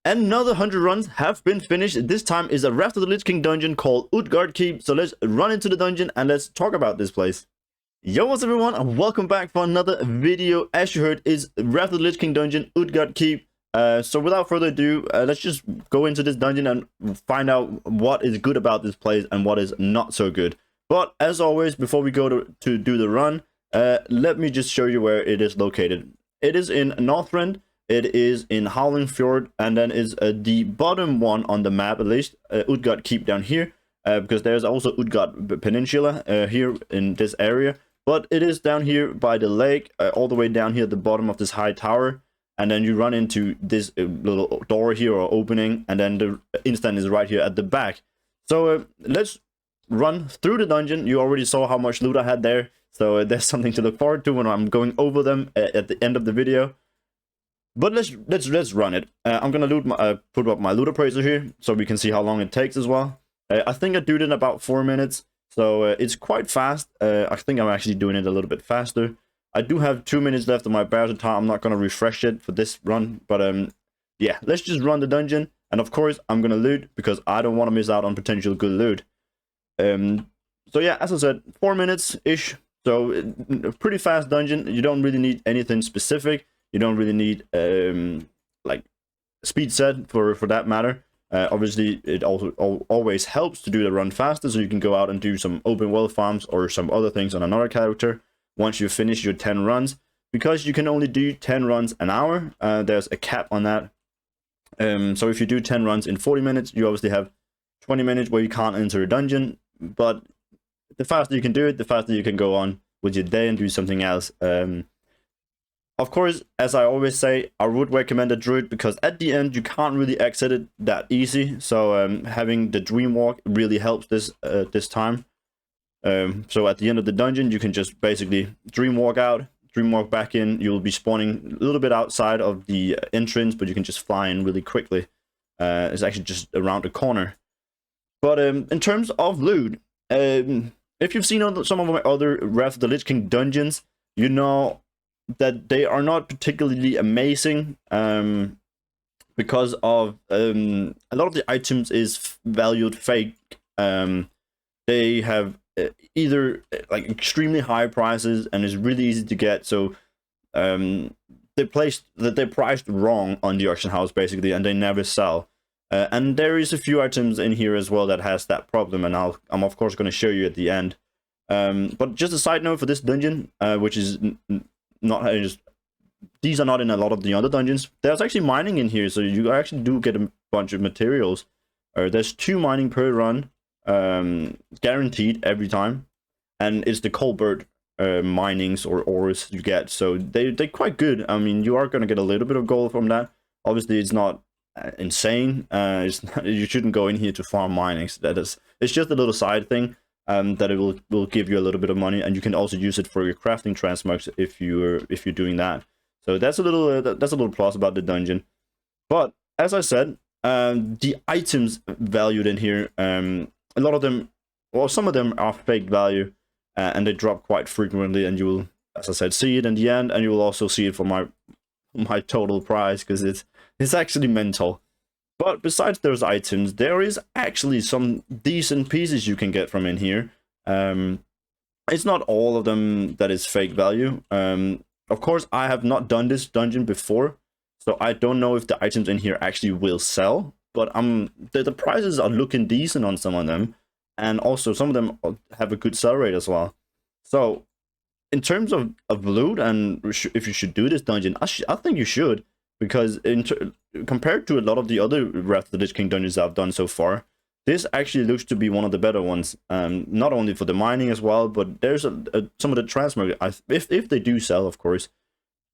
Another 100 runs have been finished. This time is a Wrath of the Lich King dungeon called Utgarde Keep. So let's run into the dungeon and let's talk about this place. Yo, what's up everyone, and welcome back for another video. As you heard, is Wrath of the Lich King dungeon, Utgarde Keep. So without further ado, let's just go into this dungeon and find out what is good about this place and what is not so good. But as always, before we go to do the run, let me just show you where it is located. It is in Northrend. It is in Howling Fjord, and then is the bottom one on the map, at least, Utgarde Keep down here, because there's also Utgarde Peninsula here in this area. But it is down here by the lake, all the way down here at the bottom of this high tower, and then you run into this little door here or opening, and then the instant is right here at the back. So let's run through the dungeon. You already saw how much loot I had there, so there's something to look forward to when I'm going over them at the end of the video. But let's run it. I'm gonna put up my loot appraiser here so we can see how long it takes as well. I think I do it in about 4 minutes, so it's quite fast. I think I'm actually doing it a little bit faster. I do have 2 minutes left of my browser time. I'm not gonna refresh it for this run, but yeah, let's just run the dungeon. And of course, I'm gonna loot because I don't want to miss out on potential good loot. So yeah, as I said, 4 minutes ish. So a pretty fast dungeon. You don't really need anything specific. You don't really need like speed set for that matter. Obviously, it also always helps to do the run faster, so you can go out and do some open world farms or some other things on another character once you finish your 10 runs. Because you can only do 10 runs an hour, there's a cap on that. So if you do 10 runs in 40 minutes, you obviously have 20 minutes where you can't enter a dungeon. But the faster you can do it, the faster you can go on with your day and do something else. Of course, as I always say, I would recommend a druid because at the end you can't really exit it that easy. So having the dream walk really helps this time. So at the end of the dungeon, you can just basically dream walk out, dream walk back in. You'll be spawning a little bit outside of the entrance, but you can just fly in really quickly. It's actually just around the corner. But in terms of loot, if you've seen some of my other Wrath of the Lich King dungeons, you know that they are not particularly amazing because of a lot of the items is valued fake. They have either like extremely high prices and it's really easy to get, so they're priced wrong on the auction house basically, and they never sell. And there is a few items in here as well that has that problem, and I'm of course going to show you at the end. But just a side note for this dungeon, which is these are not in a lot of the other dungeons. There's actually mining in here, so you actually do get a bunch of materials. There's 2 mining per run, guaranteed every time, and it's the Colbert minings or ores you get, so they're quite good. I mean, you are going to get a little bit of gold from that. Obviously, it's not insane. You shouldn't go in here to farm mining. It's just a little side thing. That it will give you a little bit of money, and you can also use it for your crafting transmogs if you're doing that. So that's a little plus about the dungeon. But as I said, the items valued in here, a lot of them, well, some of them are fake value, and they drop quite frequently, and you will, as I said, see it in the end, and you will also see it for my total price, because it's actually mental. But besides those items, there is actually some decent pieces you can get from in here. It's not all of them that is fake value. Of course, I have not done this dungeon before, so I don't know if the items in here actually will sell. But the prices are looking decent on some of them, and also some of them have a good sell rate as well. So in terms of loot and if you should do this dungeon, I think you should. Because compared to a lot of the other Wrath of the Lich King dungeons I've done so far, this actually looks to be one of the better ones. Not only for the mining as well, but there's some of the transmog. If they do sell, of course,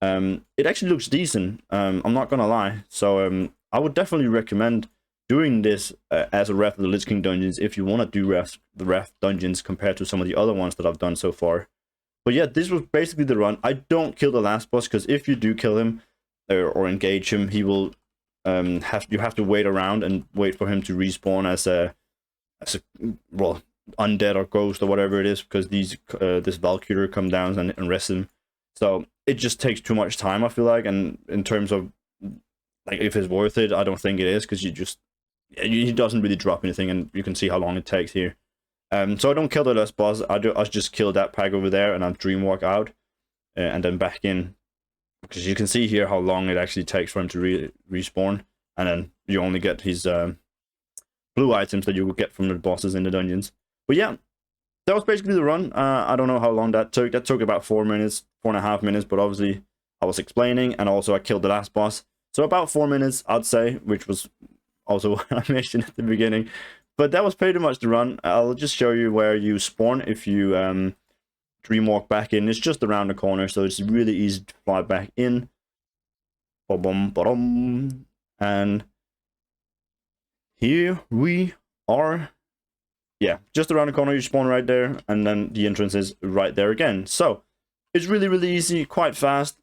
it actually looks decent. I'm not gonna lie. So I would definitely recommend doing this as a Wrath of the Lich King dungeons if you want to do the Wrath dungeons compared to some of the other ones that I've done so far. But yeah, this was basically the run. I don't kill the last boss, because if you do kill him, or engage him, he will you have to wait around and wait for him to respawn as a well, undead or ghost or whatever it is, because this Valkyrie come down and arrest him. So it just takes too much time, I feel like, and in terms of like if it's worth it. I don't think it is, because he doesn't really drop anything, and you can see how long it takes here. So I don't kill the last boss. I just kill that pack over there, and I dreamwalk out, and then back in, because you can see here how long it actually takes for him to respawn, and then you only get his blue items that you will get from the bosses in the dungeons. But yeah, that was basically the run. I don't know how long that took. That took about 4 minutes, 4.5 minutes, but obviously I was explaining, and also I killed the last boss. So about 4 minutes, I'd say, which was also what I mentioned at the beginning. But that was pretty much the run. I'll just show you where you spawn if you dreamwalk back in. It's just around the corner, so it's really easy to fly back in. Ba-bum, ba-dum. And here we are. Yeah, just around the corner, you spawn right there, and then the entrance is right there again. So it's really, really easy, quite fast.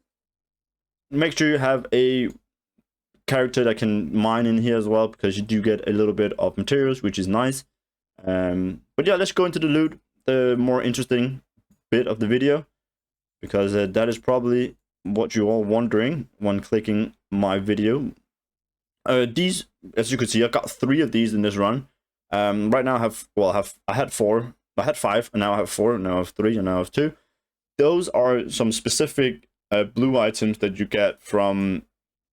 Make sure you have a character that can mine in here as well, because you do get a little bit of materials, which is nice. But yeah, let's go into the loot, the more interesting bit of the video, because that is probably what you're all wondering when clicking my video. These, as you can see, I got 3 of these in this run. Right now I had 4, I had 5, and now I have 4, and now I have 3, and now I have 2. Those are some specific blue items that you get from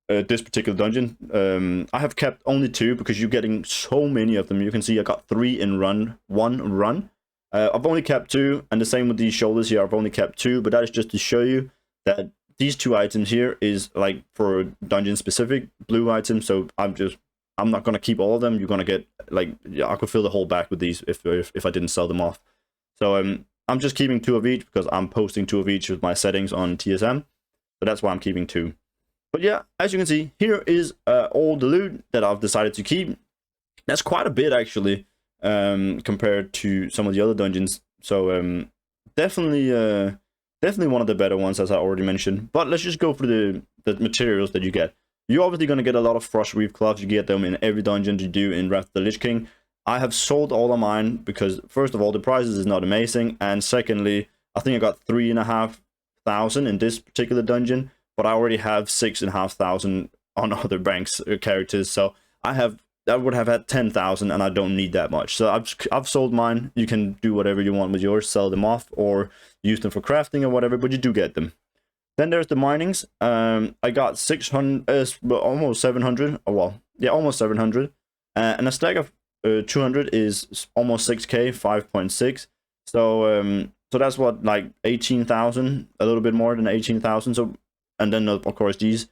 this particular dungeon. I have kept only 2 because you're getting so many of them. You can see I got 3 in one run. I've only kept 2, and the same with these shoulders here. I've only kept 2, but that is just to show you that these 2 items here is like for dungeon specific blue items. So I'm not gonna keep all of them. You're gonna get, like, I could fill the whole bag with these if I didn't sell them off. So I'm just keeping 2 of each because I'm posting 2 of each with my settings on TSM. So that's why I'm keeping 2. But yeah, as you can see, here is all the loot that I've decided to keep. That's quite a bit, actually, compared to some of the other dungeons. So definitely one of the better ones, as I already mentioned. But let's just go through the materials that you get. You're obviously going to get a lot of frost reef cloths. You get them in every dungeon you do in Wrath of the Lich King. I have sold all of mine because, first of all, the prices is not amazing, and secondly, I think I got 3,500 in this particular dungeon, but I already have 6,500 on other banks characters, so I would have had 10,000, and I don't need that much. So I've sold mine. You can do whatever you want with yours, sell them off, or use them for crafting or whatever, but you do get them. Then there's the minings. I got 600, almost 700. Oh, well, yeah, almost 700. And a stack of 200 is almost 6k, 5.6. So that's what, like 18,000, a little bit more than 18,000. So, and then of course these,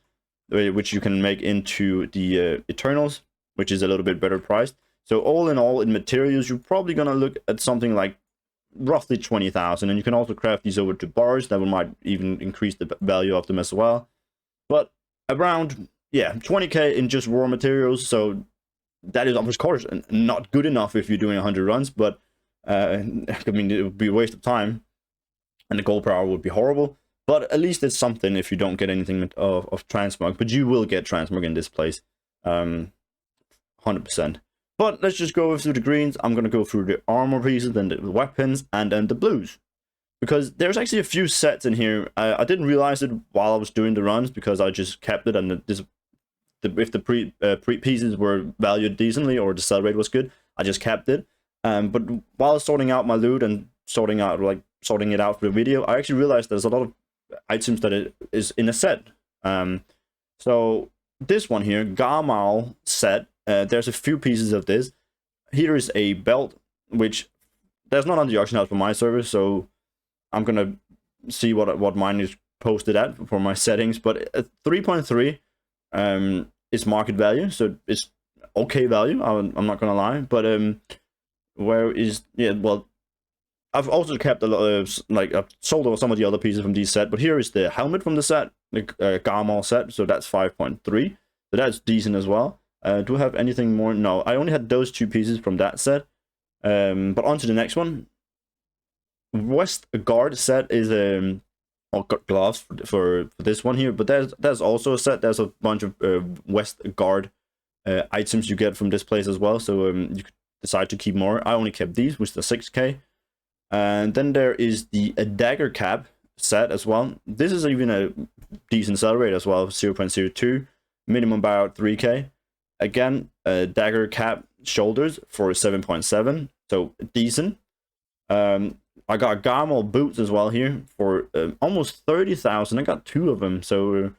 which you can make into the Eternals, which is a little bit better priced. So all in all, in materials, you're probably gonna look at something like roughly 20,000, and you can also craft these over to bars that might even increase the value of them as well. But around, yeah, 20k in just raw materials. So that is, of course, not good enough if you're doing 100 runs, but I mean, it would be a waste of time, and the gold per hour would be horrible. But at least it's something if you don't get anything of Transmog. But you will get Transmog in this place, 100%. But let's just go through the greens. I'm going to go through the armor pieces, then the weapons, and then the blues. Because there's actually a few sets in here. I didn't realize it while I was doing the runs, because I just kept it, and if the pre pieces were valued decently or the sell rate was good, I just kept it. But while sorting out my loot and sorting it out for the video, I actually realized there's a lot of items that is in a set. So this one here, Gamal set, there's a few pieces of this. Here is a belt, which there's not on the auction house for my server, so I'm gonna see what mine is posted at for my settings. But 3.3 is market value, so it's okay value. I'm not gonna lie. But where is, yeah, well, I've also kept a lot of, like, I've sold some of the other pieces from this set. But here is the helmet from the set, the Gamal set, so that's 5.3, so that's decent as well. Do I have anything more? No, I only had those 2 pieces from that set. But on to the next one. Utgarde set is gloves for this one here, but there's also a set. There's a bunch of Utgarde items you get from this place as well, so you could decide to keep more. I only kept these, which is the 6k. And then there is the dagger cap set as well. This is even a decent sell rate as well, 0.02. minimum buyout 3k. Again, dagger cap shoulders for 7.7, so decent. I got Garmol boots as well here for almost 30,000. I got 2 of them, so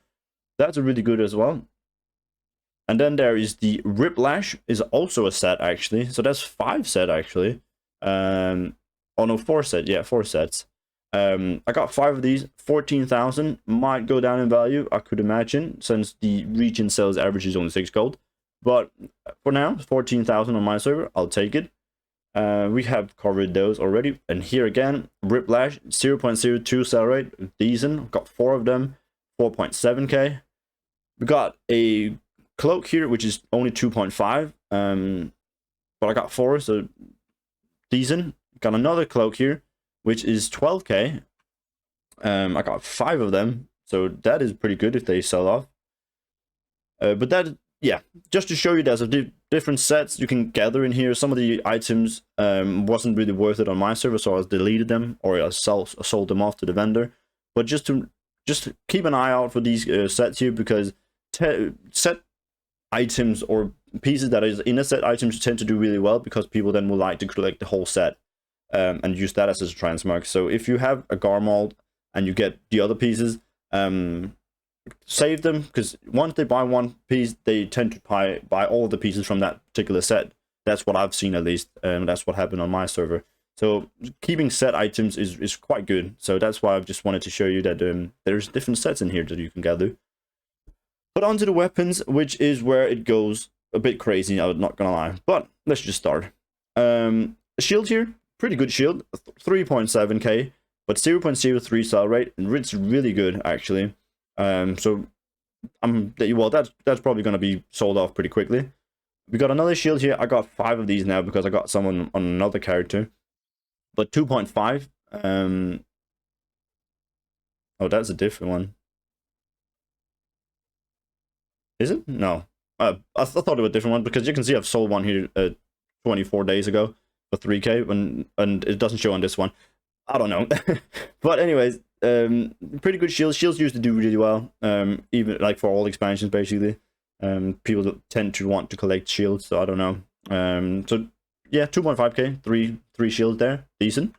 that's really good as well. And then there is the Riplash, is also a set actually, so that's 5 set actually. Oh no, 4 set, yeah, 4 sets. I got 5 of these. 14,000 might go down in value, I could imagine, since the region sales average is only 6 gold. But for now, 14,000 on my server, I'll take it. We have covered those already. And here again, Riplash, 0.02 sell rate, decent. Got 4 of them, 4.7k. We got a cloak here, which is only 2.5. But I got 4, so decent. Got another cloak here, which is 12k. I got 5 of them, so that is pretty good if they sell off. But that, yeah, just to show you, there's a different sets you can gather in here. Some of the items wasn't really worth it on my server, so I deleted them, or I sold them off to the vendor. But just keep an eye out for these sets here, because set items or pieces that is in a set items tend to do really well, because people then will like to collect the whole set and use that as a transmog. So if you have a Garmold and you get the other pieces, save them, because once they buy one piece, they tend to buy all the pieces from that particular set. That's what I've seen, at least. That's what happened on my server. So keeping set items is quite good. So that's why I've just wanted to show you that there's different sets in here that you can gather. But onto the weapons, which is where it goes a bit crazy, I'm not gonna lie. But let's just start. Shield here, pretty good shield, 3.7k, but 0.03 sell rate, and it's really good actually. So well, that's probably gonna be sold off pretty quickly. We got another shield here. I got 5 of these now because I got someone on another character, but 2.5. Oh, that's a different one. Is it? No. I thought it was a different one, because you can see I've sold one here 24 days ago for 3k, and it doesn't show on this one. I don't know. But anyways, pretty good shields. Shields used to do really well, even like for all expansions basically. People tend to want to collect shields, so I don't know. So yeah, 2.5k, three shields there, decent.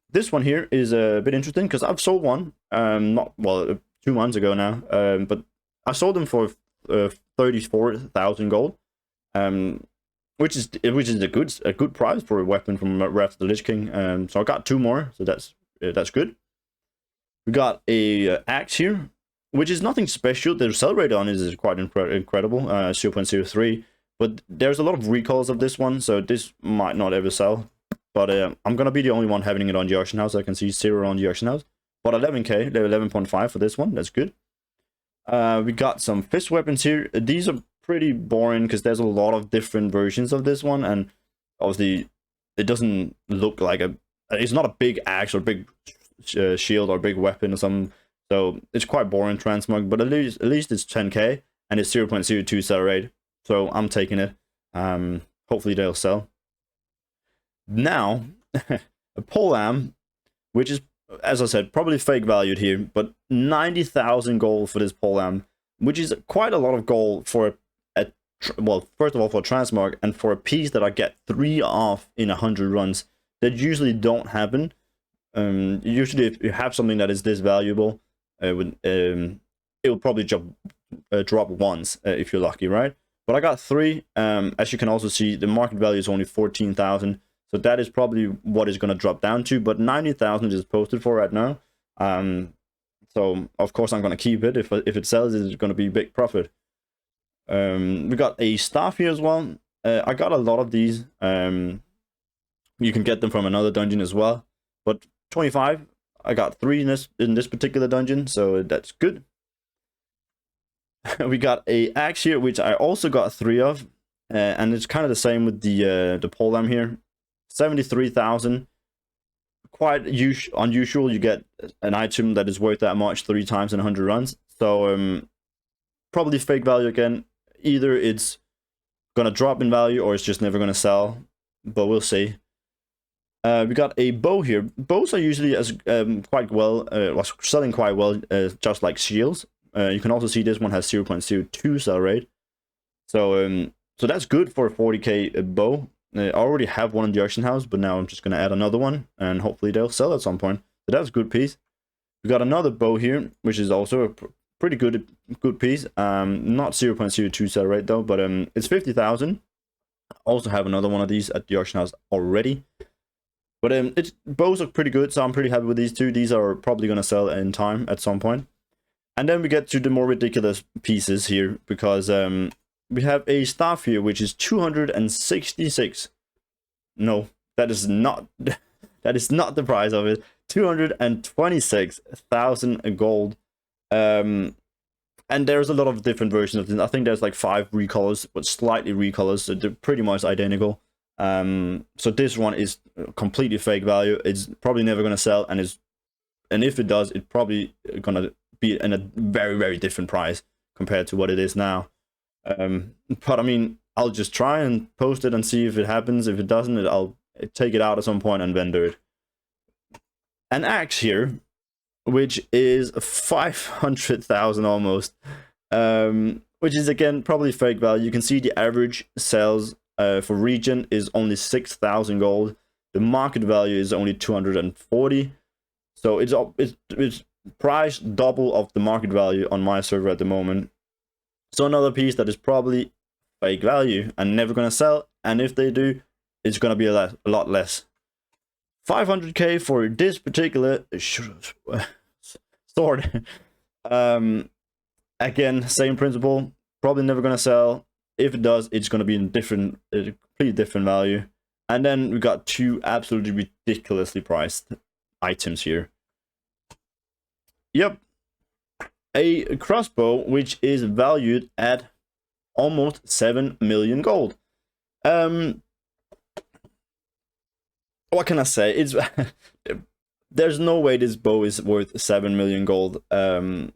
This one here is a bit interesting, because I've sold one, not, well, 2 months ago now, but I sold them for 34,000 gold, which is a good price for a weapon from Wrath of the Lich King. So I got 2 more, so that's good. We got a axe here, which is nothing special. The sell rate on it is quite incredible, 0.03. But there's a lot of recalls of this one, so this might not ever sell. But I'm gonna be the only one having it on the auction house. I can see 0 on the auction house. But 11k, 11.5 for this one. That's good. We got some fist weapons here. These are pretty boring, because there's a lot of different versions of this one, and obviously it doesn't look like it's not a big axe or big shield or big weapon or something, so it's quite boring transmog. But at least it's 10k and it's 0.02 sell rate, so I'm taking it. Hopefully they'll sell. Now a polearm, which is, as I said, probably fake valued here, but 90,000 gold for this polearm, which is quite a lot of gold for well, first of all, for a transmog, and for a piece that I get 3 off in 100 runs. That usually don't happen. Usually if you have something that is this valuable, it will probably drop once if you're lucky, right? But I got 3. As you can also see, the market value is only 14,000. So that is probably what it's going to drop down to, but 90,000 is posted for right now. So of course I'm going to keep it. If it sells, it's going to be big profit. We got a staff here as well. I got a lot of these. You can get them from another dungeon as well. But 25, I got 3 in this particular dungeon, so that's good. We got a axe here, which I also got 3 of, and it's kind of the same with the polearm here. 73,000. Quite unusual. You get an item that is worth that much 3 times in 100 runs. So probably fake value again. Either it's gonna drop in value or it's just never gonna sell, but we'll see. We got a bow here. Bows are usually as quite well, selling quite well, just like shields. You can also see this one has 0.02 sell rate. So so that's good for a 40k bow. I already have one in the auction house, but now I'm just going to add another one, and hopefully they'll sell at some point. So that's a good piece. We got another bow here, which is also a pretty good piece. Not 0.02 sell rate though, but it's 50,000. Also have another one of these at the auction house already. But bows look pretty good, so I'm pretty happy with these two. These are probably going to sell in time at some point. And then we get to the more ridiculous pieces here, because we have a staff here which is 266. No, that is not that is not the price of it. 226,000 gold. And there's a lot of different versions of this. I think there's like 5 recolors, but slightly recolors, so they're pretty much identical. So this one is completely fake value. It's probably never going to sell, and if it does, it's probably going to be in a very, very different price compared to what it is now. But I mean, I'll just try and post it and see if it happens. If it doesn't, I'll take it out at some point and vendor it. An axe here, which is 500,000 almost, which is again probably fake value. You can see the average sales for region is only 6,000 gold. The market value is only 240, so it's priced double of the market value on my server at the moment. So another piece that is probably fake value and never gonna sell, and if they do, it's gonna be a lot less. 500k for this particular sword. Again, same principle, probably never gonna sell. If it does, it's gonna be in a completely different value. And then we got 2 absolutely ridiculously priced items here. Yep, a crossbow which is valued at almost 7 million gold. What can I say? It's there's no way this bow is worth 7 million gold. But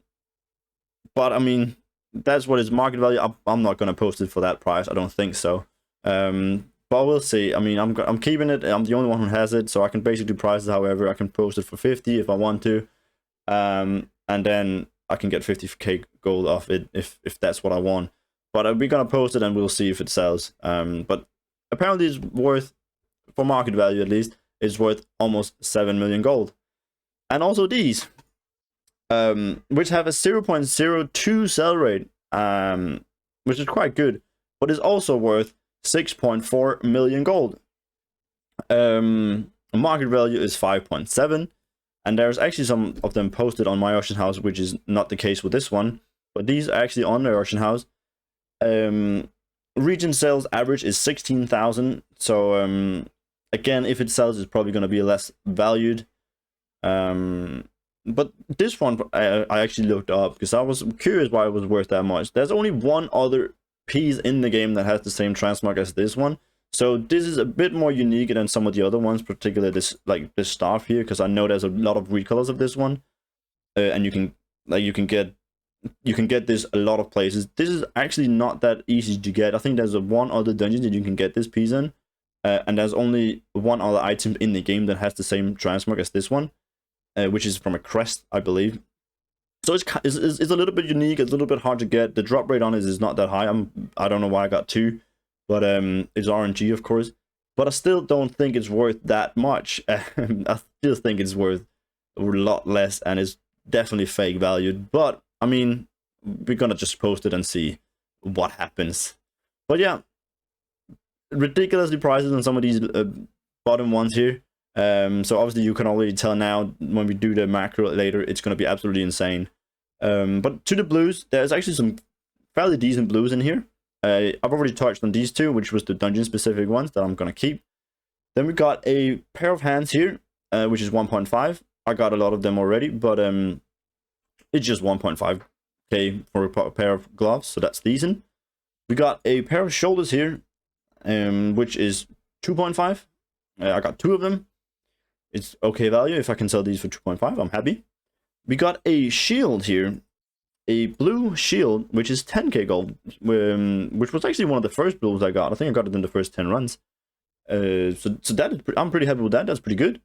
I mean, that's what its market value. I'm not gonna post it for that price. I don't think so. But we'll see. I mean, I'm keeping it. I'm the only one who has it, so I can basically do prices however. I can post it for 50 if I want to, and then I can get 50k gold off it if that's what I want. But we're gonna post it and we'll see if it sells. But apparently it's worth, for market value at least, it's worth almost 7 million gold. And also these, which have a 0.02 sell rate, which is quite good, but is also worth 6.4 million gold. Market value is 5.7, and there's actually some of them posted on my auction house, which is not the case with this one, but these are actually on the auction house. Region sales average is 16,000, so again, if it sells, it's probably going to be less valued. But this one I actually looked up because I was curious why it was worth that much. There's only one other piece in the game that has the same transmog as this one, so this is a bit more unique than some of the other ones, particularly this staff here, because I know there's a lot of recolors of this one, and you can get this a lot of places. This is actually not that easy to get. I think there's one other dungeon that you can get this piece in, and there's only one other item in the game that has the same transmog as this one, which is from a crest, I believe. So it's a little bit unique. It's a little bit hard to get. The drop rate on it is not that high. I don't know why I got 2, but it's RNG, of course. But I still don't think it's worth that much. I still think it's worth a lot less, and it's definitely fake valued. But I mean, we're gonna just post it and see what happens. But yeah, ridiculously prices on some of these bottom ones here. So obviously you can already tell now when we do the macro later, it's going to be absolutely insane. But to the blues, there's actually some fairly decent blues in here. I've already touched on these 2, which was the dungeon specific ones that I'm going to keep. Then we got a pair of hands here, which is 1.5. I got a lot of them already, but it's just 1.5k for a pair of gloves, so that's decent. We got a pair of shoulders here, which is 2.5. I got 2 of them. It's okay value. If I can sell these for 2.5, I'm happy. We got a shield here, a blue shield, which is 10k gold, which was actually one of the first blues I got. I think I got it in the first 10 runs. So that is I'm pretty happy with that. That's pretty good.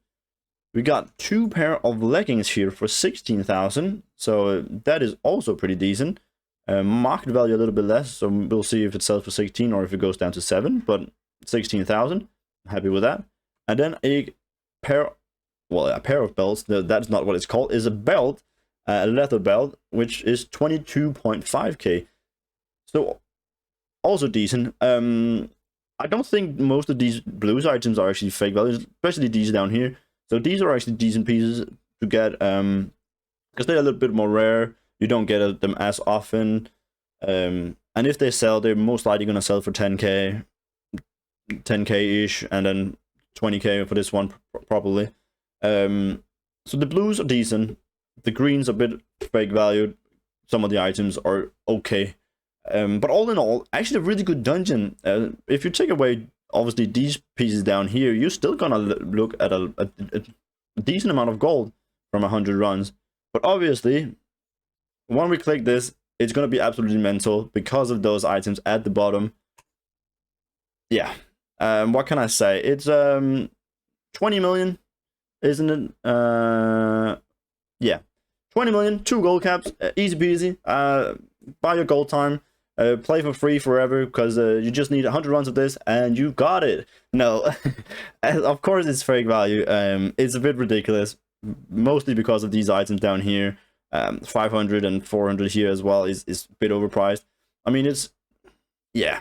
We got 2 pair of leggings here for 16,000, so that is also pretty decent. Market value a little bit less, so we'll see if it sells for 16 or if it goes down to 7, but 16,000, happy with that. And then a pair of belts, that's not what it's called, is a belt, a leather belt, which is 22.5k. So also decent. I don't think most of these blues items are actually fake values, especially these down here. So these are actually decent pieces to get, because they're a little bit more rare. You don't get them as often, and if they sell, they're most likely gonna sell for 10k, 10k ish, and then 20k for this one probably. So the blues are decent. The greens are a bit fake valued. Some of the items are okay, but all in all, actually a really good dungeon. If you take away obviously these pieces down here, you're still gonna look at a decent amount of gold from 100 runs. But obviously, when we click this, it's gonna be absolutely mental because of those items at the bottom. Yeah. What can I say? It's 20 million, isn't it? Yeah, 20 million, 2 gold caps, easy peasy. Buy your gold time, play for free forever, because you just need 100 runs of this and you got it. No, of course it's fake value. It's a bit ridiculous, mostly because of these items down here. 500 and 400 here as well is a bit overpriced. I mean, it's, yeah,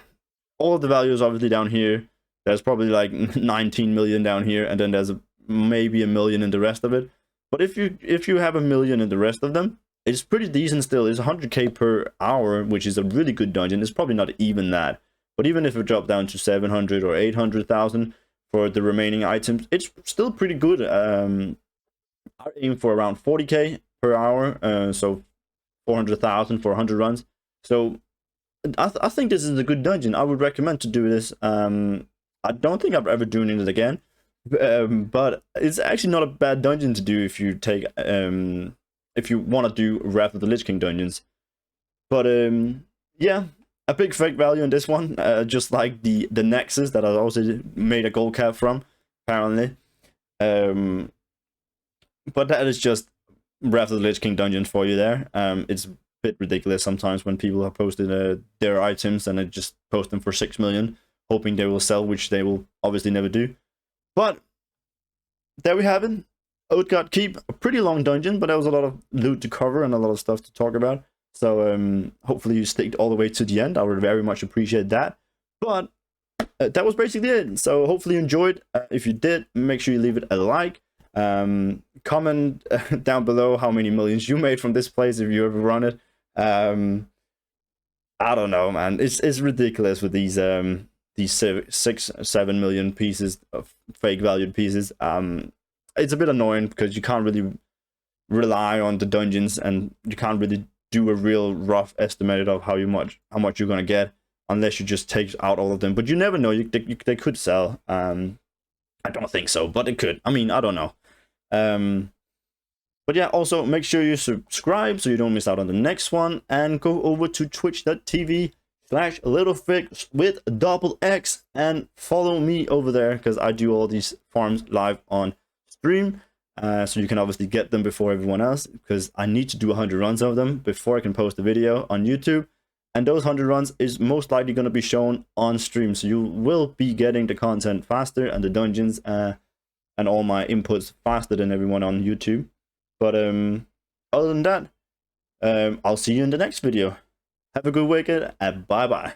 all of the values obviously down here. There's probably like 19 million down here, and then there's maybe a million in the rest of it. But if you have a million in the rest of them, it's pretty decent still. It's 100k per hour, which is a really good dungeon. It's probably not even that. But even if it dropped down to 700 or 800,000 for the remaining items, it's still pretty good. I aim for around 40k per hour, so 400,000 for 100 runs. So I think this is a good dungeon. I would recommend to do this. I don't think I've ever done it again, but it's actually not a bad dungeon to do if you take if you want to do Wrath of the Lich King dungeons. But yeah, a big fake value in this one, just like the Nexus that I also made a gold cap from, apparently. But that is just Wrath of the Lich King dungeons for you there. It's a bit ridiculous sometimes when people have posted their items and they just post them for 6 million, hoping they will sell, which they will obviously never do. But there we have it. Utgarde Keep, a pretty long dungeon, but there was a lot of loot to cover and a lot of stuff to talk about. So hopefully you stick all the way to the end. I would very much appreciate that. But that was basically it. So hopefully you enjoyed. If you did, make sure you leave it a like. Comment down below how many millions you made from this place if you ever run it. I don't know, man. It's ridiculous with these 6-7 million pieces of fake valued pieces. It's a bit annoying because you can't really rely on the dungeons, and you can't really do a real rough estimate of how much you're gonna get unless you just take out all of them. But you never know. They could sell. I don't think so, but it could. I mean, I don't know. But yeah, also make sure you subscribe so you don't miss out on the next one, and go over to twitch.tv/LittleFig with WotLK and follow me over there, because I do all these farms live on stream. So you can obviously get them before everyone else, because I need to do 100 runs of them before I can post a video on YouTube. And those 100 runs is most likely going to be shown on stream, so you will be getting the content faster and the dungeons and all my inputs faster than everyone on YouTube. But other than that, I'll see you in the next video. Have a good weekend and bye bye.